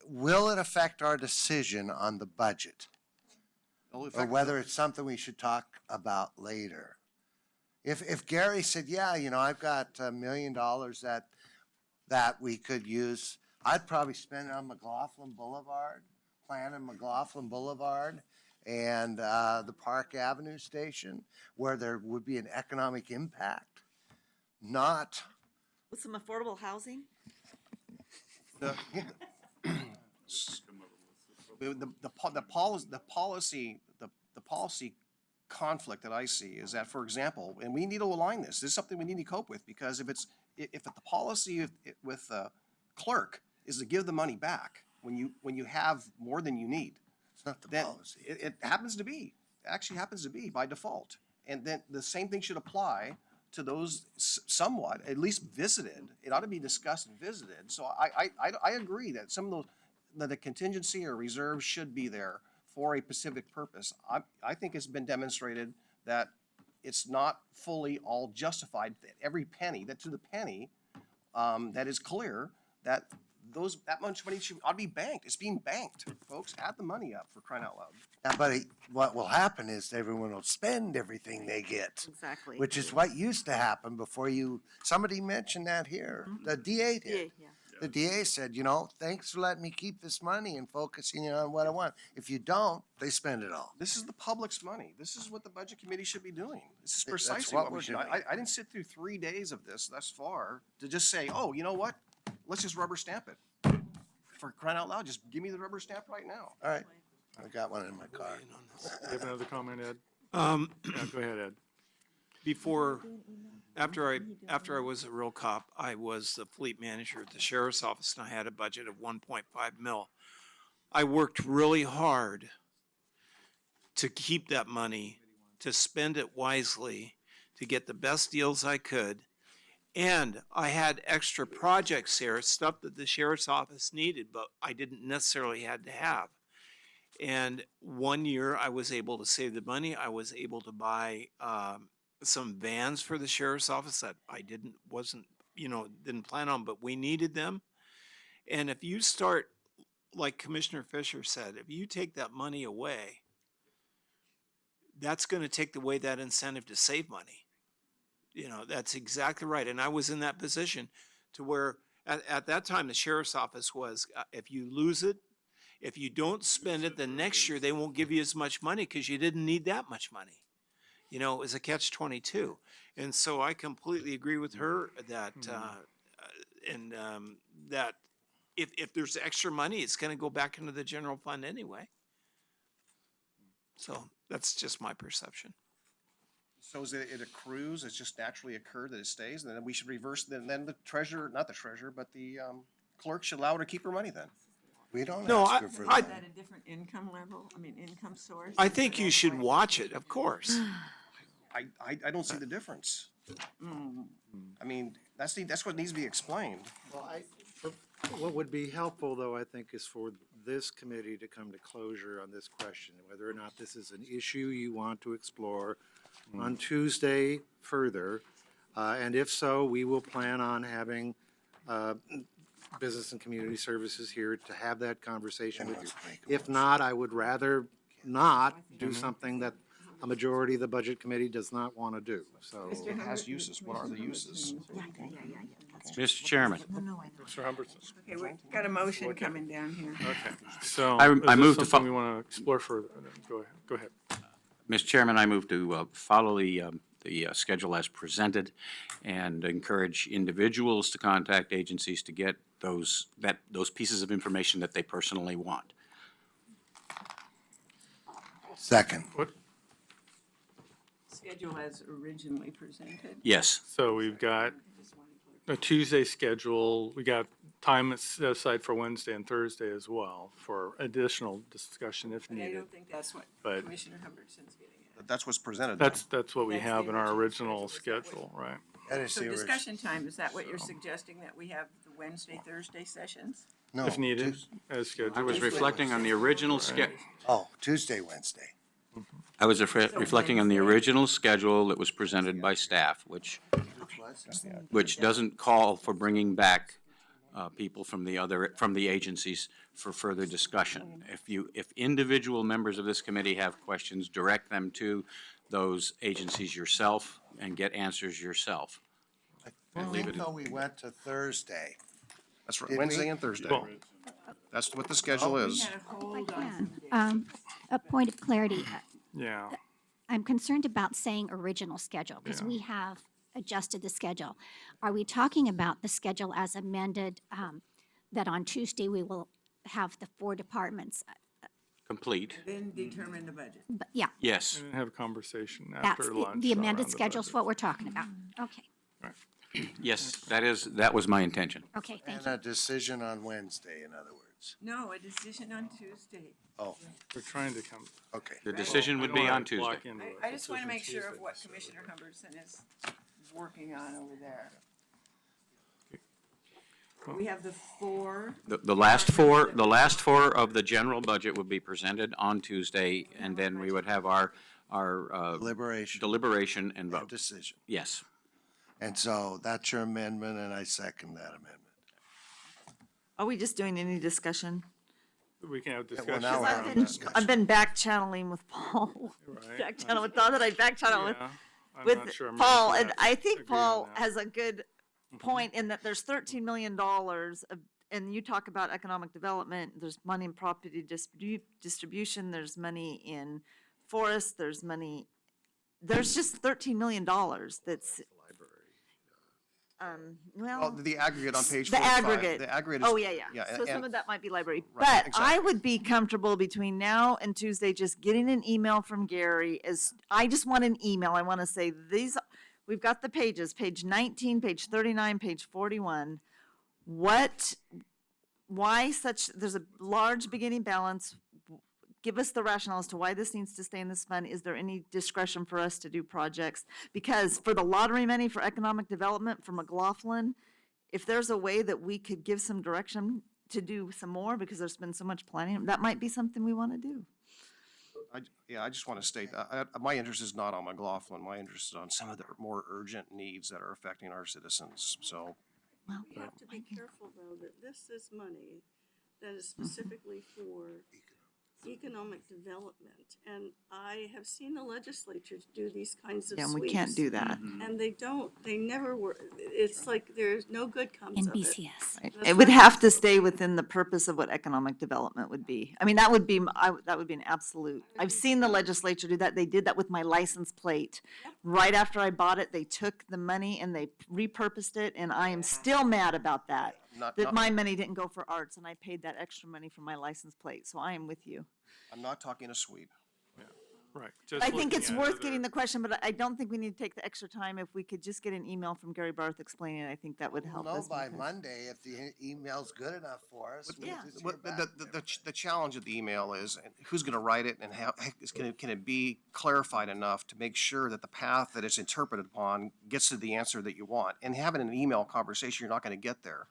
will it affect our decision on the budget? Or whether it's something we should talk about later? If Gary said, yeah, you know, I've got $1 million that we could use, I'd probably spend it on McLaughlin Boulevard, planning McLaughlin Boulevard and the Park Avenue station, where there would be an economic impact, not. With some affordable housing? The policy conflict that I see is that, for example, and we need to align this. This is something we need to cope with, because if the policy with the clerk is to give the money back when you have more than you need, It's not the then policy. it happens to be, actually happens to be by default. And then the same thing should apply to those somewhat, at least visited. It ought to be discussed and visited. So I agree that some of those, that the contingency or reserve should be there for a specific purpose. I think it's been demonstrated that it's not fully all justified, that every penny, that to the penny, that is clear, that that much money ought to be banked. It's being banked, folks. Add the money up, for crying out loud. Yeah, but what will happen is everyone will spend everything they get. Exactly. Which is what used to happen before somebody mentioned that here. The DA did. Yeah. The DA said, you know, thanks for letting me keep this money and focusing on what I want. If you don't, they spend it all. This is the public's money. This is what the budget committee should be doing. This is That's precisely what what we we're should. doing. I didn't sit through 3 days of this thus far to just say, oh, you know what? Let's just rubber stamp it. For crying out loud, just give me the rubber stamp right now. All right. I got one in my car. You have another comment, Ed? Um, Yeah, go ahead, Ed. after I was a real cop, I was the fleet manager at the sheriff's office, and I had a budget of 1.5 mil. I worked really hard to keep that money, to spend it wisely, to get the best deals I could. And I had extra projects here, stuff that the sheriff's office needed, but I didn't necessarily had to have. And one year I was able to save the money. I was able to buy some vans for the sheriff's office that I didn't plan on, but we needed them. And if you start, like Commissioner Fisher said, if you take that money away, that's going to take away that incentive to save money. You know, that's exactly right. And I was in that position to where at that time, the sheriff's office was, if you lose it, if you don't spend it, the next year they won't give you as much money because you didn't need that much money. You know, is a catch-22. And so I completely agree with her that, that if there's extra money, it's gonna go back into the general fund anyway. So that's just my perception. So is it accrues, it's just naturally occurred that it stays, and then we should reverse, then the treasurer, not the treasurer, but the clerk should allow her to keep her money then? We don't No, ask her for I- Is that. that a different income level? I mean, income source? I think you should watch it, of course. I don't see the difference. I mean, that's what needs to be explained. What would be helpful, though, I think, is for this committee to come to closure on this question, whether or not this is an issue you want to explore on Tuesday further. And if so, we will plan on having Business and Community Services here to have that conversation with you. If not, I would rather not do something that a majority of the Budget Committee does not want to do, so. It has uses. What are the uses? Mr. Chairman, Mr. Humberson. Okay, we got a motion coming down here. Okay, so I is this move to something we want to explore further? Go ahead. Mr. Chairman, I move to follow the schedule as presented and encourage individuals to contact agencies to get those pieces of information that they personally want. Second. What, Schedule as originally presented. Yes. so we've got a Tuesday schedule, we got time set aside for Wednesday and Thursday as well for additional discussion if But I needed. don't think that's what But- Commissioner Humbertson's getting at. That's what's presented. That's what we That's the have in our original original schedule, is that schedule, right? That is So the original. discussion time, is that what you're suggesting, that we have the Wednesday, Thursday sessions? No, If needed, Tues- as scheduled. I was reflecting on the original Oh, Tuesday, Wednesday. I was reflecting on the original schedule that was presented by staff, which doesn't call for bringing back people from the agencies for further discussion. If individual members of this committee have questions, direct them to those agencies yourself and get answers yourself. I leave think it- though we went to Thursday. That's right, Did Wednesday we? and Thursday. Well, That's what the schedule We is. had a hold I on. can. A point of clarity. yeah, I'm concerned about saying original schedule because Yeah. we have adjusted the schedule. Are we talking about the schedule as amended, that on Tuesday we will have the 4 departments? Complete, Then determine the budget. But yeah, yes. and have a conversation that's after lunch. the amended around the schedule is budget. what we're talking about. Okay, Yes, that was my intention. okay, thank And you. a decision on Wednesday, in other words. No, a decision on Tuesday. Oh, We're trying to come. okay. The decision would be on Tuesday. Block into I a just want to decision make sure of Tuesday. what Commissioner Humbertson is working on over there. We have the 4. The last four of the general budget would be presented on Tuesday, and then we would have our Deliberation deliberation and and vote. decision. Yes. And so that's your amendment, and I second that amendment. Are we just doing any discussion? We can have well, discussion now we're around having that. discussion. I've been back channeling with Paul. Right. Back channel with, thought that I'd back channel with Yeah, I'm with not sure I'm Paul, ready and for that. I think Agree on Paul that. has a good point in that there's $13 million of, and you talk about economic development, there's money in property distribution, there's money in forests, there's just $13 million that's, Well, well, the aggregate on page the 45. aggregate. The aggregate is. Oh, yeah. So some and- of that might be library. Right, But I exactly. would be comfortable between now and Tuesday just getting an email from Gary I just want an email. I want to say we've got the pages, page 19, page 39, page 41. There's a large beginning balance. Give us the rationale as to why this needs to stay in this fund. Is there any discretion for us to do projects? Because for the lottery money for economic development for McLaughlin, if there's a way that we could give some direction to do some more, because there's been so much planning, that might be something we want to do. I just want to state, my interest is not on McLaughlin. My interest is on some of the more urgent needs that are affecting our citizens, so. Well, You have to be careful, though, that this is money that is specifically for economic development, and I have seen the legislature do these kinds of Yeah, and sweeps. we can't do that. And they never were, it's like there's no good comes In of it. BCS. Right. That's It would right. have to stay within the purpose of what economic development would be. I mean, that would be, that would be an absolute, I've seen the legislature do that. They did that with my license plate. Right after I bought it, they took the money and they repurposed it, and I am still mad about that. Not, That not, my money didn't go for arts, and I paid that extra money for my license plate, so I am with you. I'm not talking a sweep. Right. I think it's worth getting the question, but I don't think we need to take the extra time. If we could just get an email from Gary Barth explaining it, I think that would We'll help know us. by because- Monday if the email's good enough for us. We'll Yeah. just What- hear back The, from the, the challenge of the email is who's gonna write it and how, can it be clarified enough to make sure that the path that it's interpreted upon gets to the answer that you want? And having an email conversation, you're not gonna get there.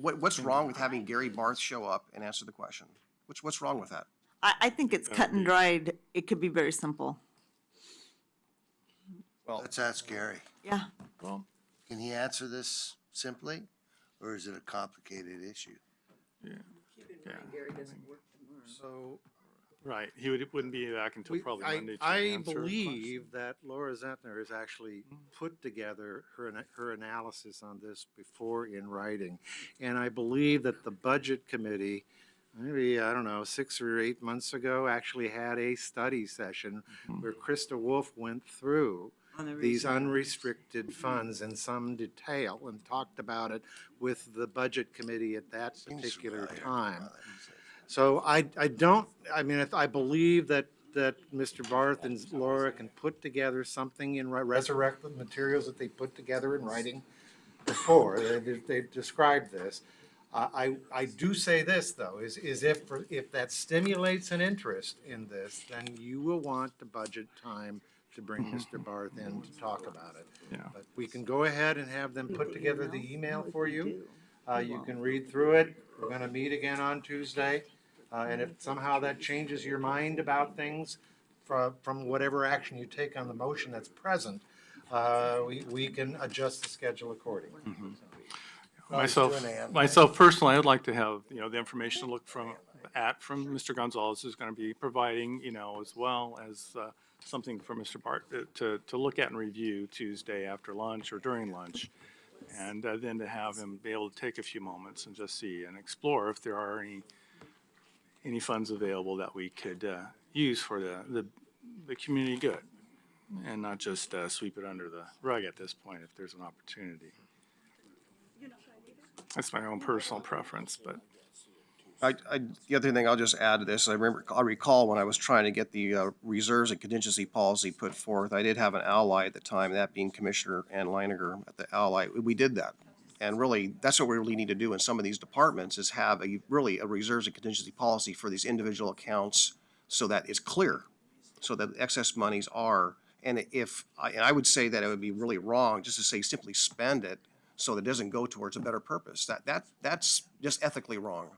What's wrong with having Gary Barth show up and answer the question? What's wrong with that? I think it's cut and dried. It could be very simple. Well, Let's ask Gary. Yeah. Well, Can he answer this simply, or is it a complicated issue? So right, wouldn't be back until probably Monday to I answer a believe that Laura Zentner has actually put together her analysis on this before in writing. And I believe that the Budget Committee, maybe, I don't know, 6 or 8 months ago, actually had a study session where Krista Wolf went through these unrestricted funds in some detail and talked about it with the Budget Committee at that particular time. So I don't, I mean, I believe that Mr. Barth and Laura can put together something in, resurrect the materials that they put together in writing before. They've described this. I do say this, though, is if that stimulates an interest in this, then you will want the budget time to bring Mr. Barth in to talk about it. Yeah. But we can go ahead and have them put together the email for you. You can read through it. We're gonna meet again on Tuesday. And if somehow that changes your mind about things from whatever action you take on the motion that's present, we can adjust the schedule accordingly. Myself personally, I'd like to have, the information look from Mr. Gonzalez, who's going to be providing, as well as something for Mr. Bart to look at and review Tuesday after lunch or during lunch. And then to have him be able to take a few moments and just see and explore if there are any funds available that we could use for the community good, and not just sweep it under the rug at this point if there's an opportunity. That's my own personal preference, but the other thing I'll just add to this, I recall when I was trying to get the reserves and contingency policy put forth, I did have an ally at the time, that being Commissioner Ann Leininger at the ally. We did that. And really, that's what we really need to do in some of these departments, is have a reserves and contingency policy for these individual accounts so that it's clear, so that excess monies are, and I would say that it would be really wrong just to say simply spend it so that it doesn't go towards a better purpose. That's just ethically wrong.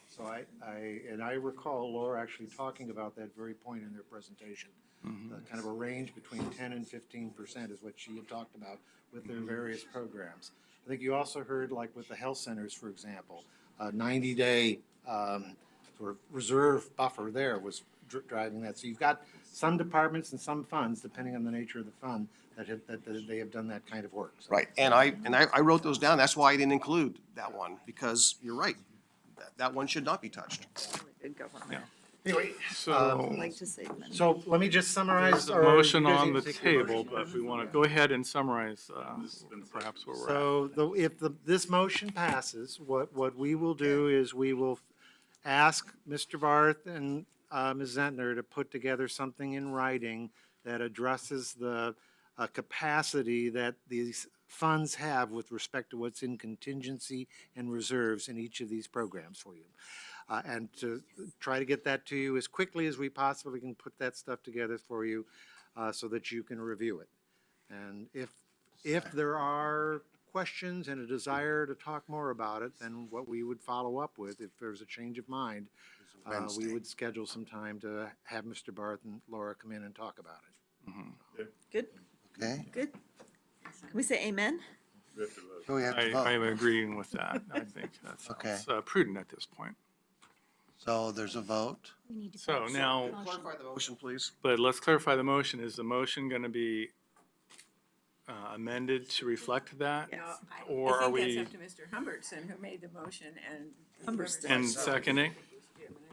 So I recall Laura actually talking about that very point in their presentation. Kind of a range between 10 and 15% is what she had talked about with their various programs. I think you also heard, like with the health centers, for example, a 90-day sort of reserve buffer there was driving that. So you've got some departments and some funds, depending on the nature of the fund, that they have done that kind of work. So Right, and I wrote those down, that's why I didn't include that one, because you're right, that one should not be touched. Good government. Anyway, so Like to save money. so let me just summarize. there's a or motion you guys on need the to take your table, motion? but we want to go ahead and summarize perhaps where we're at. So if this motion passes, what we will do is we will ask Mr. Barth and Ms. Zentner to put together something in writing that addresses the capacity that these funds have with respect to what's in contingency and reserves in each of these programs for you. And to try to get that to you as quickly as we possibly can, put that stuff together for you so that you can review it. And if there are questions and a desire to talk more about it, then what we would follow up with, if there's a change of mind, we would schedule some time to have Mr. Barth and Laura come in and talk about it. Good, Okay? good. Can we say amen? So we have to vote. I am agreeing with that. I think that Okay. sounds prudent at this point. So there's a vote. We need to So vote. now, Clarify the motion, please. but let's clarify the motion. Is the motion going to be amended to reflect that? Or are we, to Mr. Humbertson, who made the motion, and. and seconding? I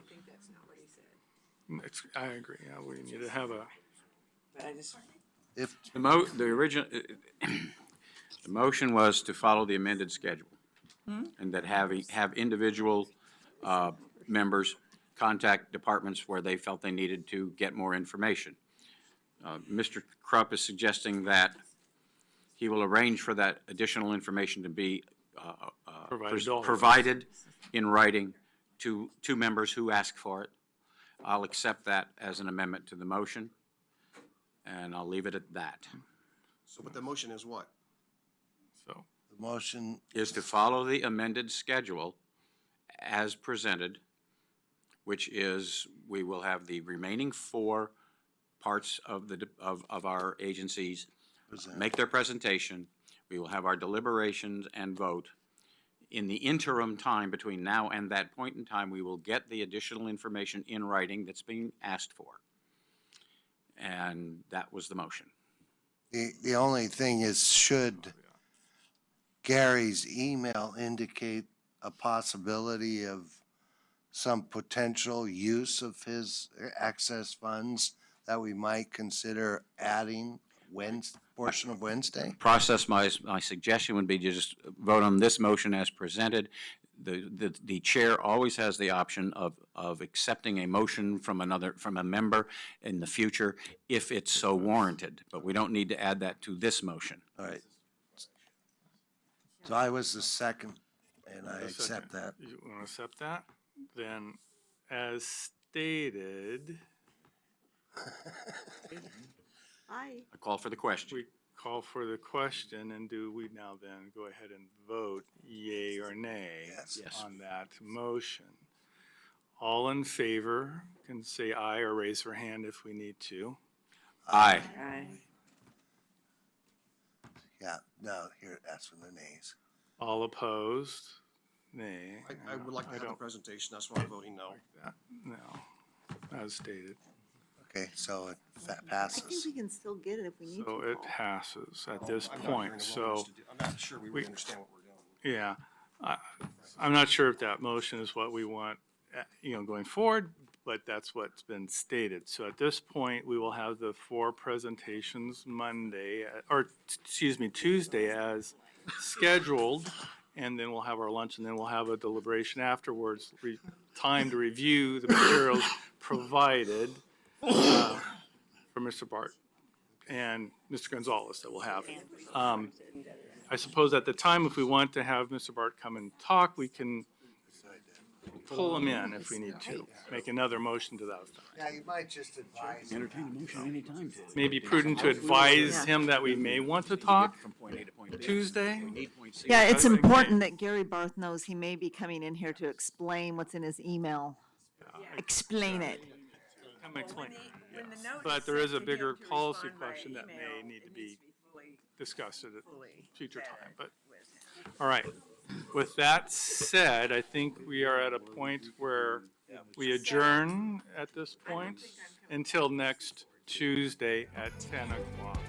think that's not what he said. I agree, yeah, we need to have a, But I just. If, The original, the motion was to follow the amended schedule. And that have individual members contact departments where they felt they needed to get more information. Mr. Krupp is suggesting that he will arrange for that additional information to be provided in writing to members who ask for it. I'll accept that as an amendment to the motion, and I'll leave it at that. So, but the motion is what? so, the motion, Is to follow the amended schedule as presented, which is, we will have the remaining 4 parts of of our agencies make their presentation. We will have our deliberations and vote. In the interim time between now and that point in time, we will get the additional information in writing that's being asked for. And that was the motion. the only thing is, should Gary's email indicate a possibility of some potential use of his excess funds that we might consider adding portion of Wednesday? Process, my suggestion would be to just vote on this motion as presented. The chair always has the option of accepting a motion from a member in the future if it's so warranted, but we don't need to add that to this motion. All right. So I was the second, and I a accept second. that. You want to accept that? Then, as stated, Aye. I call for the question. we call for the question, and do we now then go ahead and vote yea or nay Yes. on that motion? All in favor can say aye or raise their hand if we need to. Aye. Yeah, no, here, that's from the nays. All opposed, nay. I would like to I have the don't presentation, that's why I'm voting no. like that, no, as stated. Okay, so it I think passes. we can still get it if we need So to. it passes at this I'm not hearing point, a so, willingness to do- I'm not sure we we- understand what we're doing. yeah. I'm not sure if that motion is what we want, going forward, but that's what's been stated. So at this point, we will have the 4 presentations Monday, Tuesday as scheduled, and then we'll have our lunch, and then we'll have a deliberation afterwards, time to review the materials provided for Mr. Bart and Mr. Gonzalez that we'll have. I suppose at the time, if we want to have Mr. Bart come and talk, we can pull him in if we need to, make another motion to that effect. Yeah, you might just advise. Entertain a motion anytime. Maybe prudent to advise him that we may want to talk From point A to point B. Tuesday? Yeah, it's Okay. important that Gary Barth knows he may be coming in here to explain what's in his email. Explain it. Come explain. But there is a bigger policy question that may need to be discussed at a future time, but, all right. With that said, I think we are at a point where we adjourn at this point until next Tuesday at 10 o'clock.